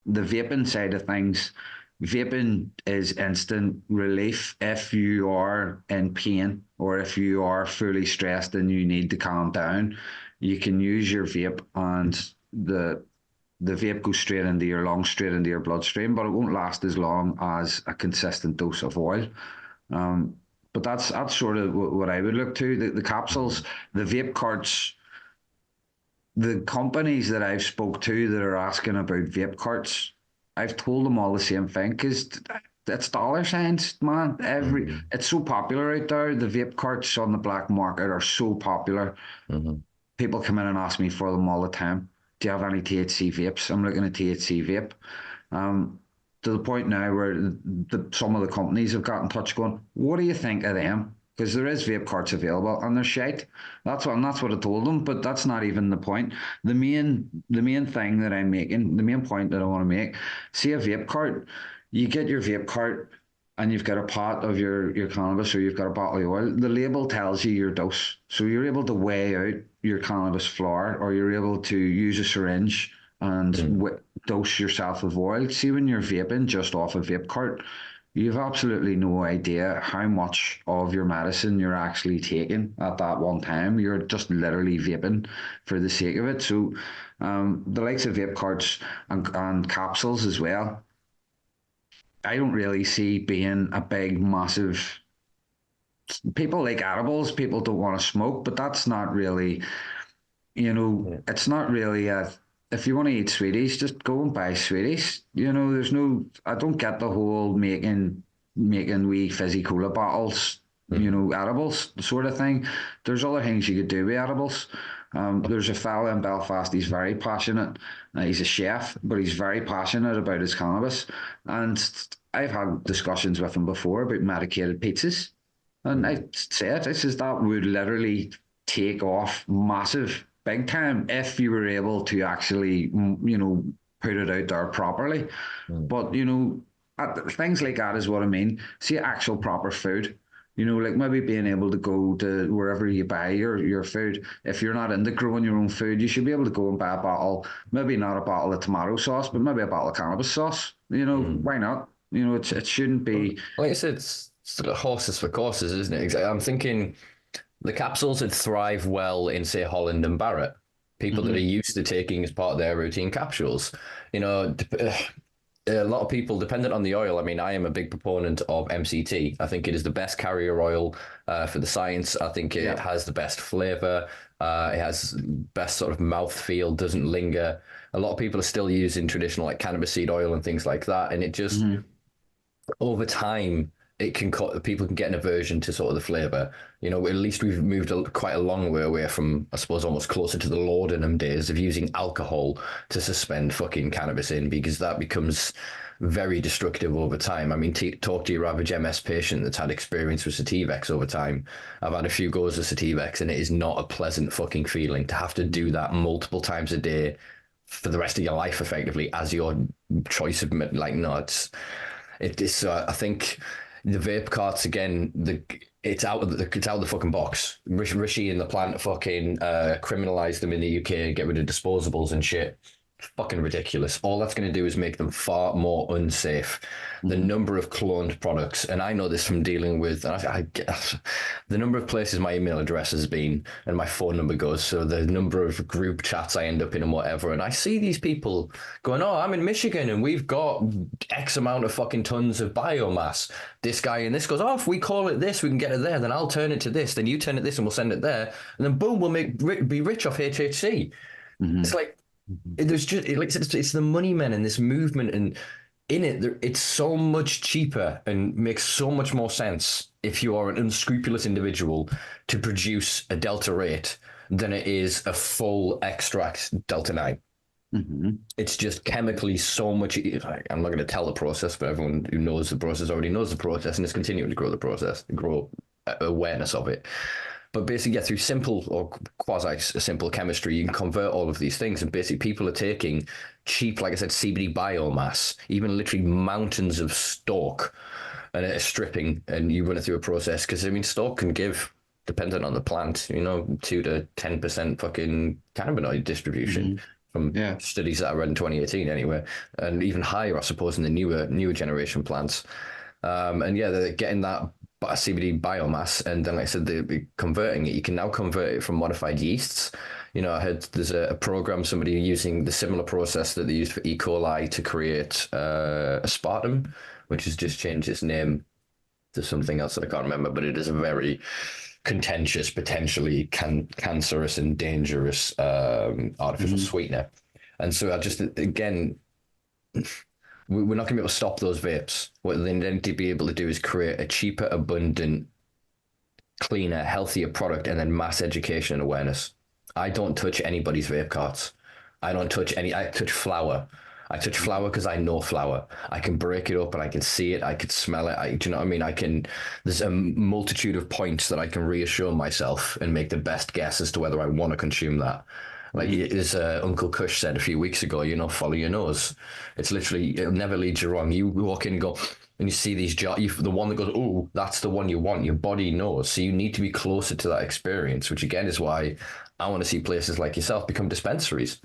the vaping side of things, vaping is instant relief if you are in pain or if you are fully stressed and you need to calm down. You can use your vape and the vape goes straight into your lungs, straight into your bloodstream, but it won't last as long as a consistent dose of oil. But that's sort of what I would look to. The capsules, the vape carts, the companies that I've spoke to that are asking about vape carts, I've told them all the same thing because it's dollar signs, man. It's so popular out there. The vape carts on the black market are so popular. People come in and ask me for them all the time. Do you have any THC vapes? I'm looking at THC vape. To the point now where some of the companies have got in touch going, what do you think of them? Because there is vape carts available and they're shite. That's what I told them, but that's not even the point. The main thing that I'm making, the main point that I want to make, see a vape cart, you get your vape cart and you've got a pot of your cannabis or you've got a bottle of oil. The label tells you your dose. So you're able to weigh out your cannabis flower, or you're able to use a syringe and dose yourself with oil. See, when you're vaping just off a vape cart, you've absolutely no idea how much of your medicine you're actually taking at that one time. You're just literally vaping for the sake of it. So the likes of vape carts and capsules as well, I don't really see being a big, massive... People like edibles, people don't want to smoke, but that's not really, it's not really if you want to eat sweeties, just go and buy sweeties. I don't get the whole making wee fizzy cola bottles, edibles sort of thing. There's other things you could do with edibles. There's a fella in Belfast, he's very passionate. He's a chef, but he's very passionate about his cannabis. And I've had discussions with him before about medicated pizzas. And I said, that would literally take off massive, big time if you were able to actually, put it out there properly. But, things like that is what I mean. See, actual proper food. Like maybe being able to go to wherever you buy your food. If you're not into growing your own food, you should be able to go and buy a bottle, maybe not a bottle of tomato sauce, but maybe a bottle of cannabis sauce. Why not? It shouldn't be... Like I said, it's sort of horses for courses, isn't it? I'm thinking the capsules would thrive well in, say, Holland and Barrett. People that are used to taking as part of their routine capsules. A lot of people, dependent on the oil. I mean, I am a big proponent of MCT. I think it is the best carrier oil for the science. I think it has the best flavor. It has best sort of mouthfeel, doesn't linger. A lot of people are still using traditional like cannabis seed oil and things like that. And it just, over time, people can get an aversion to sort of the flavor. At least we've moved quite a long way away from, I suppose, almost closer to the laudanum days of using alcohol to suspend fucking cannabis in, because that becomes very destructive over time. I mean, talk to your average MS patient that's had experience with Sativex over time. I've had a few goes of Sativex and it is not a pleasant fucking feeling to have to do that multiple times a day for the rest of your life, effectively, as your choice of, like, no, it's I think... The vape carts, again, it's out of the fucking box. Rishi and the plant fucking criminalize them in the UK, get rid of disposables and shit. Fucking ridiculous. All that's going to do is make them far more unsafe. The number of cloned products, and I know this from dealing with the number of places my email address has been and my phone number goes, so the number of group chats I end up in and whatever, and I see these people going, oh, I'm in Michigan and we've got X amount of fucking tons of biomass. This guy and this goes, oh, if we call it this, we can get it there, then I'll turn it to this, then you turn it this and we'll send it there, and then boom, we'll be rich off HHC. It's like, there's just it's the money men and this movement, and in it it's so much cheaper and makes so much more sense if you are an unscrupulous individual to produce a Delta 8 than it is a full extract Delta 9. It's just chemically so much. I'm not going to tell the process, but everyone who knows the process already knows the process and is continuing to grow the process, grow awareness of it. But basically, through simple or quasi-simple chemistry, you can convert all of these things. And basically, people are taking cheap, like I said, CBD biomass, even literally mountains of stalk, and it's stripping, and you run it through a process. Because, I mean, stalk can give, dependent on the plant, 2 to 10% fucking cannabinoid distribution. from studies that I read in 2018 anyway, and even higher, I suppose, in the newer generation plants. And yeah, they're getting that CBD biomass, and then, like I said, they're converting it. You can now convert it from modified yeasts. You know, I heard there's a program, somebody using the similar process that they used for E. coli to create aspartame, which has just changed its name to something else that I can't remember, but it is a very contentious, potentially cancerous and dangerous artificial sweetener. And so I just, again, we're not going to be able to stop those vapes. What they need to be able to do is create a cheaper, abundant, cleaner, healthier product, and then mass education and awareness. I don't touch anybody's vape carts. I touch flour. I touch flour because I know flour. I can break it up and I can see it. I can smell it. Do you know what I mean? There's a multitude of points that I can reassure myself and make the best guess as to whether I want to consume that. Like as Uncle Kush said a few weeks ago, follow your nose. It's literally, it'll never lead you wrong. You walk in and go, and you see these jars, the one that goes, oh, that's the one you want. Your body knows. So you need to be closer to that experience, which again is why I want to see places like yourself become dispensaries.